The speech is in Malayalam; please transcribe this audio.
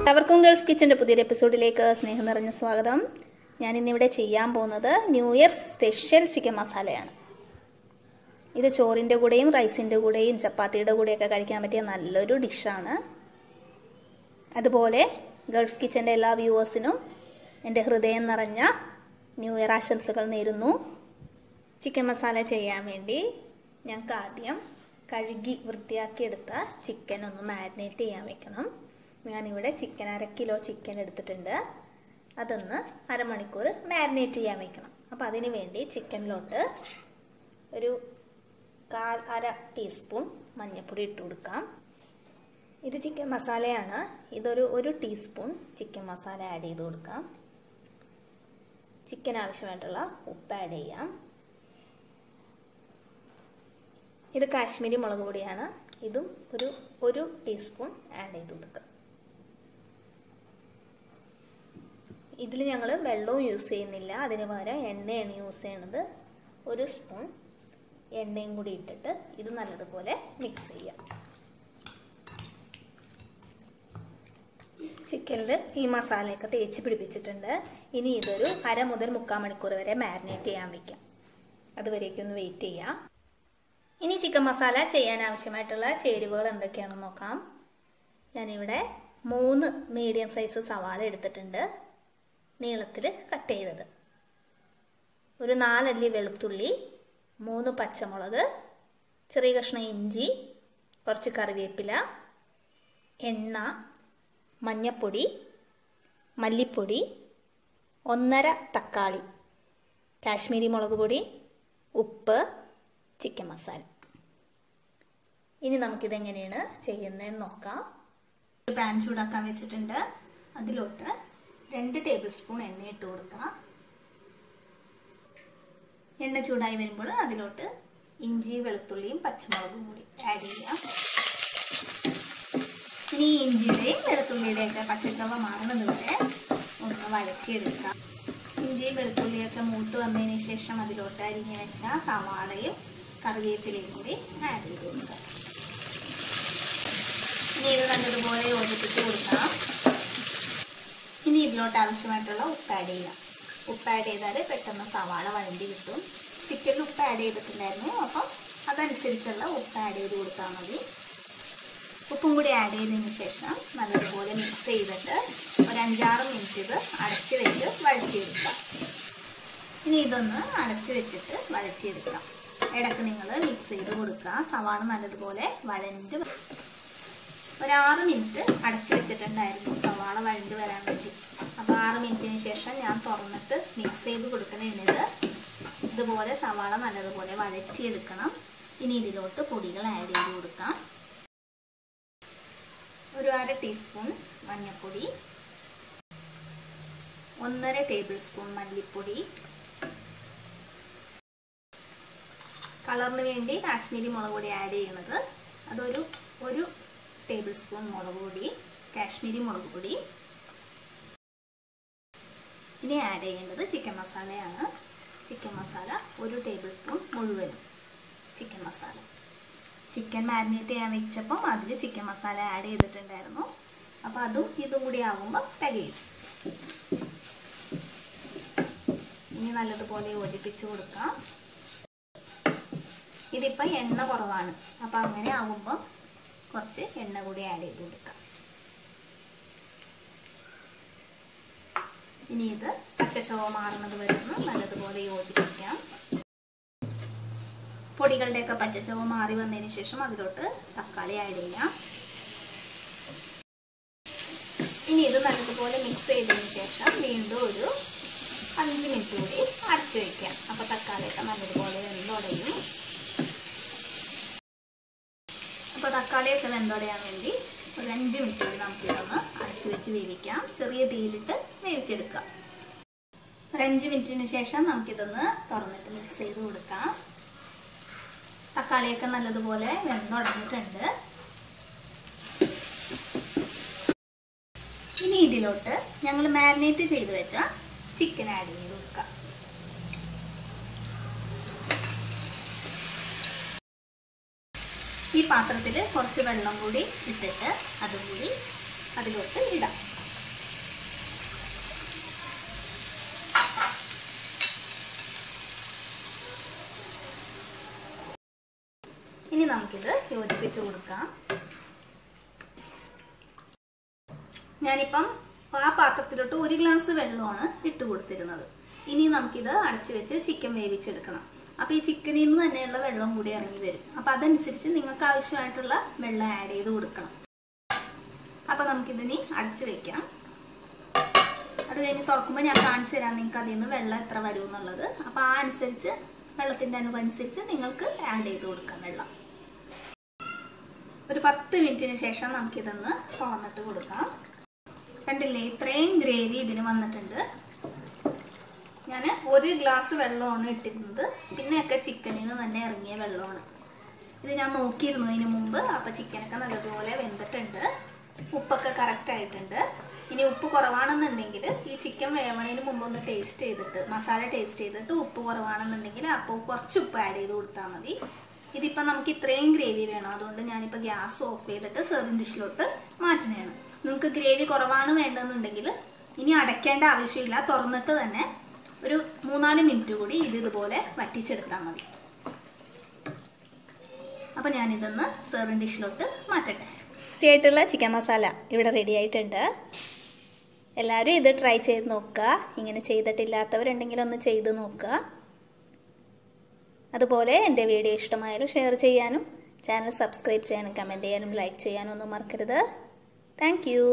എല്ലാവർക്കും ഗൾഫ് കിച്ചൻ്റെ പുതിയൊരു എപ്പിസോഡിലേക്ക് സ്നേഹം നിറഞ്ഞ സ്വാഗതം. ഞാനിന്നിവിടെ ചെയ്യാൻ പോകുന്നത് ന്യൂ ഇയർ സ്പെഷ്യൽ ചിക്കൻ മസാലയാണ്. ഇത് ചോറിൻ്റെ കൂടെയും റൈസിൻ്റെ കൂടെയും ചപ്പാത്തിയുടെ കൂടെയൊക്കെ കഴിക്കാൻ പറ്റിയ നല്ലൊരു ഡിഷാണ്. അതുപോലെ ഗൾഫ് കിച്ചൻ്റെ എല്ലാ വ്യൂവേഴ്സിനും എൻ്റെ ഹൃദയം നിറഞ്ഞ ന്യൂ ഇയർ ആശംസകൾ നേരുന്നു. ചിക്കൻ മസാല ചെയ്യാൻ വേണ്ടി ഞങ്ങൾക്ക് ആദ്യം കഴുകി വൃത്തിയാക്കിയെടുത്ത ചിക്കൻ ഒന്ന് മാരിനേറ്റ് ചെയ്യാൻ വെക്കണം. ഞാനിവിടെ ചിക്കൻ 1/2 കിലോ ചിക്കൻ എടുത്തിട്ടുണ്ട്. അതൊന്ന് അരമണിക്കൂർ മാരിനേറ്റ് ചെയ്യാൻ വെക്കണം. അപ്പോൾ അതിന് വേണ്ടി ചിക്കനിലോട്ട് ഒരു 1/4 ടീസ്പൂൺ മഞ്ഞൾപ്പൊടി ഇട്ട് കൊടുക്കാം. ഇത് ചിക്കൻ മസാലയാണ്. ഇതൊരു 1 ടീസ്പൂൺ ചിക്കൻ മസാല ആഡ് ചെയ്ത് കൊടുക്കാം. ചിക്കൻ ആവശ്യമായിട്ടുള്ള ഉപ്പ് ആഡ് ചെയ്യാം. ഇത് കാശ്മീരി മുളക് പൊടിയാണ്. ഇതും ഒരു ടീസ്പൂൺ ആഡ് ചെയ്ത് കൊടുക്കുക. ഇതിൽ ഞങ്ങൾ വെള്ളവും യൂസ് ചെയ്യുന്നില്ല, അതിന് പകരം എണ്ണയാണ് യൂസ് ചെയ്യണത്. 1 സ്പൂൺ എണ്ണയും കൂടി ഇട്ടിട്ട് ഇത് നല്ലതുപോലെ മിക്സ് ചെയ്യാം. ചിക്കനിൽ ഈ മസാലയൊക്കെ തേച്ച് പിടിപ്പിച്ചിട്ടുണ്ട്. ഇനി ഇതൊരു 1/2 മുതൽ 3/4 മണിക്കൂർ വരെ മാരിനേറ്റ് ചെയ്യാൻ വയ്ക്കാം. അതുവരേക്കൊന്ന് വെയിറ്റ് ചെയ്യാം. ഇനി ചിക്കൻ മസാല ചെയ്യാൻ ആവശ്യമായിട്ടുള്ള ചേരുവകൾ എന്തൊക്കെയാണെന്ന് നോക്കാം. ഞാനിവിടെ 3 മീഡിയം സൈസ് സവാള എടുത്തിട്ടുണ്ട്, നീളത്തിൽ കട്ട് ചെയ്തത്. ഒരു 4 അല്ലി വെളുത്തുള്ളി, 3 പച്ചമുളക്, ചെറിയ കഷ്ണം ഇഞ്ചി, കുറച്ച് കറിവേപ്പില, എണ്ണ, മഞ്ഞൾപ്പൊടി, മല്ലിപ്പൊടി, 1/2 തക്കാളി, കാശ്മീരി മുളക് പൊടി, ഉപ്പ്, ചിക്കൻ മസാല. ഇനി നമുക്കിതെങ്ങനെയാണ് ചെയ്യുന്നതെന്ന് നോക്കാം. ഒരു പാൻ ചൂടാക്കാൻ വെച്ചിട്ടുണ്ട്. അതിലോട്ട് 2 ടേബിൾ സ്പൂൺ എണ്ണ ഇട്ട് കൊടുക്കാം. എണ്ണ ചൂടായി വരുമ്പോൾ അതിലോട്ട് ഇഞ്ചി, വെളുത്തുള്ളിയും പച്ചമുളകും കൂടി ആഡ് ചെയ്യാം. ഇനി ഇഞ്ചിയുടെയും വെളുത്തുള്ളിയുടെയും ഒക്കെ പച്ചച്ചവ മാറുന്നത് വരെ ഒന്ന് വഴറ്റിയെടുക്കാം. ഇഞ്ചി വെളുത്തുള്ളിയൊക്കെ മൂത്ത് വന്നതിന് ശേഷം അതിലോട്ട് അരിഞ്ഞ് വെച്ച സവാളയും കറിവേപ്പിലയും കൂടി ആഡ് ചെയ്ത് കൊടുക്കാം. ഇനി ഇത് നല്ലതുപോലെ യോജിപ്പിച്ച് കൊടുക്കാം. ഇനി ഇതിലോട്ട് ആവശ്യമായിട്ടുള്ള ഉപ്പ് ആഡ് ചെയ്യാം. ഉപ്പ് ആഡ് ചെയ്താൽ പെട്ടെന്ന് സവാള വഴണ്ടി കിട്ടും. ചിക്കനിൽ ഉപ്പ് ആഡ് ചെയ്തിട്ടുണ്ടായിരുന്നു, അപ്പം അതനുസരിച്ചുള്ള ഉപ്പ് ആഡ് ചെയ്ത് കൊടുത്താൽ മതി. ഉപ്പും കൂടി ആഡ് ചെയ്തതിന് ശേഷം നല്ലതുപോലെ മിക്സ് ചെയ്തിട്ട് ഒരു 5-6 മിനിറ്റ് ഇത് അടച്ച് വെച്ച് വഴറ്റിയെടുക്കാം. ഇനി ഇതൊന്ന് അടച്ച് വെച്ചിട്ട് വഴറ്റിയെടുക്കാം. ഇടയ്ക്ക് നിങ്ങൾ മിക്സ് ചെയ്ത് കൊടുക്കുക. സവാള നല്ലതുപോലെ വഴണ്ട് ഒരു 6 മിനിറ്റ് അടച്ച് വെച്ചിട്ടുണ്ടായിരുന്നു സവാള വഴണ്ട് വരാൻ വേണ്ടി. അപ്പോൾ 6 മിനിറ്റിന് ശേഷം ഞാൻ തുറന്നിട്ട് മിക്സ് ചെയ്ത് കൊടുക്കണത് ഇതുപോലെ സവാള നല്ലതുപോലെ വഴറ്റിയെടുക്കണം. ഇനി ഇതിലോട്ട് പൊടികൾ ആഡ് ചെയ്ത് കൊടുക്കാം. ഒരു 1/2 ടീസ്പൂൺ മഞ്ഞൾപ്പൊടി, 1/2 ടേബിൾ സ്പൂൺ മല്ലിപ്പൊടി, കളറിന് വേണ്ടി കാശ്മീരി മുളക് പൊടി ആഡ് ചെയ്യുന്നത്. അതൊരു 1 ടേബിൾ സ്പൂൺ മുളക് പൊടി, കാശ്മീരി മുളക് പൊടി. ഇനി ആഡ് ചെയ്യേണ്ടത് ചിക്കൻ മസാലയാണ്. ചിക്കൻ മസാല 1 ടേബിൾ സ്പൂൺ മുഴുവനും ചിക്കൻ മസാല. ചിക്കൻ മാരിനേറ്റ് ചെയ്യാൻ വെച്ചപ്പം അതിൽ ചിക്കൻ മസാല ആഡ് ചെയ്തിട്ടുണ്ടായിരുന്നു. അപ്പോൾ അതും ഇതും കൂടി ആകുമ്പോൾ തികയും. ഇനി നല്ലതുപോലെ യോജിപ്പിച്ച് കൊടുക്കാം. ഇതിപ്പോൾ എണ്ണ കുറവാണ്, അപ്പോൾ അങ്ങനെ ആകുമ്പോൾ കുറച്ച് എണ്ണ കൂടി ആഡ് ചെയ്ത് കൊടുക്കാം. ഇനി ഇത് പച്ചച്ചോവ മാറുന്നത് വരുന്ന നല്ലതുപോലെ യോജിപ്പിക്കാം. പൊടികളുടെയൊക്കെ പച്ചച്ചോവ മാറി വന്നതിന് ശേഷം അതിലോട്ട് തക്കാളി ആഡ് ചെയ്യാം. ഇനി ഇത് നല്ലതുപോലെ മിക്സ് ചെയ്തതിന് ശേഷം വീണ്ടും ഒരു 5 മിനിറ്റ് കൂടി അടച്ചു വയ്ക്കാം. അപ്പോൾ തക്കാളിയൊക്കെ നല്ലതുപോലെ വെന്തുടയും. അപ്പോൾ തക്കാളിയൊക്കെ വെന്തുടയാൻ വേണ്ടി ഒരു 5 മിനിറ്റ് കൂടി നമുക്കിതൊന്ന് അടച്ചു വെച്ച് വേവിക്കാം. ചെറിയ തീയിലിട്ട് വേവിച്ചെടുക്കാം. ഒരു 5 മിനിറ്റിന് ശേഷം നമുക്കിതൊന്ന് തുറന്നിട്ട് മിക്സ് ചെയ്ത് കൊടുക്കാം. തക്കാളിയൊക്കെ നല്ലതുപോലെ വെന്തുടഞ്ഞിട്ടുണ്ട്. ഇനി ഇതിലോട്ട് ഞങ്ങൾ മാരിനേറ്റ് ചെയ്ത് വെച്ച ചിക്കൻ ആഡ് ചെയ്ത് കൊടുക്കാം. ഈ പാത്രത്തിൽ കുറച്ച് വെള്ളം കൂടി ഇട്ടിട്ട് അതും കൂടി അതിലോട്ട് ഇടാം. ഇനി നമുക്കിത് യോജിപ്പിച്ച് കൊടുക്കാം. ഞാനിപ്പം ആ പാത്രത്തിലോട്ട് 1 ഗ്ലാസ് വെള്ളമാണ് ഇട്ട് കൊടുത്തിരുന്നത്. ഇനി നമുക്കിത് അടച്ചു വെച്ച് ചിക്കൻ വേവിച്ചെടുക്കണം. അപ്പോൾ ഈ ചിക്കനിൽ നിന്ന് തന്നെയുള്ള വെള്ളം കൂടി ഇറങ്ങി വരും. അപ്പോൾ അതനുസരിച്ച് നിങ്ങൾക്ക് ആവശ്യമായിട്ടുള്ള വെള്ളം ആഡ് ചെയ്ത് കൊടുക്കണം. അപ്പോൾ നമുക്കിതിനി അടച്ചു വെക്കാം. അത് കഴിഞ്ഞ് തുറക്കുമ്പോൾ ഞാൻ കാണിച്ചു തരാം നിങ്ങൾക്ക് അതിൽ നിന്ന് വെള്ളം എത്ര വരും എന്നുള്ളത്. അപ്പോൾ ആ അനുസരിച്ച് വെള്ളത്തിൻ്റെ അളവനുസരിച്ച് നിങ്ങൾക്ക് ആഡ് ചെയ്ത് കൊടുക്കാം വെള്ളം. ഒരു 10 മിനിറ്റിന് ശേഷം നമുക്കിതൊന്ന് തുറന്നിട്ട് കൊടുക്കാം. കണ്ടില്ലേ, ഇത്രയും ഗ്രേവി ഇതിന് വന്നിട്ടുണ്ട്. ഞാൻ 1 ഗ്ലാസ് വെള്ളമാണ് ഇട്ടിരുന്നത്. പിന്നെയൊക്കെ ചിക്കനിൽ നിന്ന് തന്നെ ഇറങ്ങിയ വെള്ളമാണ്. ഇത് ഞാൻ നോക്കിയിരുന്നു ഇതിന് മുമ്പ്. അപ്പോൾ ചിക്കനൊക്കെ നല്ലതുപോലെ വെന്തിട്ടുണ്ട്. ഉപ്പൊക്കെ കറക്റ്റ് ആയിട്ടുണ്ട്. ഇനി ഉപ്പ് കുറവാണെന്നുണ്ടെങ്കിൽ ഈ ചിക്കൻ വേവണതിന് മുമ്പ് ഒന്ന് ടേസ്റ്റ് ചെയ്തിട്ട്, മസാല ടേസ്റ്റ് ചെയ്തിട്ട് ഉപ്പ് കുറവാണെന്നുണ്ടെങ്കിൽ അപ്പോൾ കുറച്ച് ഉപ്പ് ആഡ് ചെയ്ത് കൊടുത്താൽ മതി. ഇതിപ്പോൾ നമുക്ക് ഇത്രയും ഗ്രേവി വേണം. അതുകൊണ്ട് ഞാനിപ്പോൾ ഗ്യാസ് ഓഫ് ചെയ്തിട്ട് സെർവിങ് ഡിഷിലോട്ട് മാറ്റുന്നതാണ്. നിങ്ങൾക്ക് ഗ്രേവി കുറവാണ് വേണ്ടതെന്നുണ്ടെങ്കിൽ ഇനി അടയ്ക്കേണ്ട ആവശ്യമില്ല. തുറന്നിട്ട് തന്നെ ഒരു 3-4 മിനിറ്റ് കൂടി ഇതുപോലെ വറ്റിച്ചെടുത്താൽ മതി. അപ്പോൾ ഞാനിതൊന്ന് സെർവിങ് ഡിഷിലോട്ട് മാറ്റട്ടെ. ആയിട്ടുള്ള ചിക്കൻ മസാല ഇവിടെ റെഡി ആയിട്ടുണ്ട്. എല്ലാവരും ഇത് ട്രൈ ചെയ്ത് നോക്കുക. ഇങ്ങനെ ചെയ്തിട്ടില്ലാത്തവരുണ്ടെങ്കിൽ ഒന്ന് ചെയ്ത് നോക്കുക. അതുപോലെ എൻ്റെ വീഡിയോ ഇഷ്ടമായാലും ഷെയർ ചെയ്യാനും ചാനൽ സബ്സ്ക്രൈബ് ചെയ്യാനും കമൻറ്റ് ചെയ്യാനും ലൈക്ക് ചെയ്യാനും ഒന്നും മറക്കരുത്. Thank you.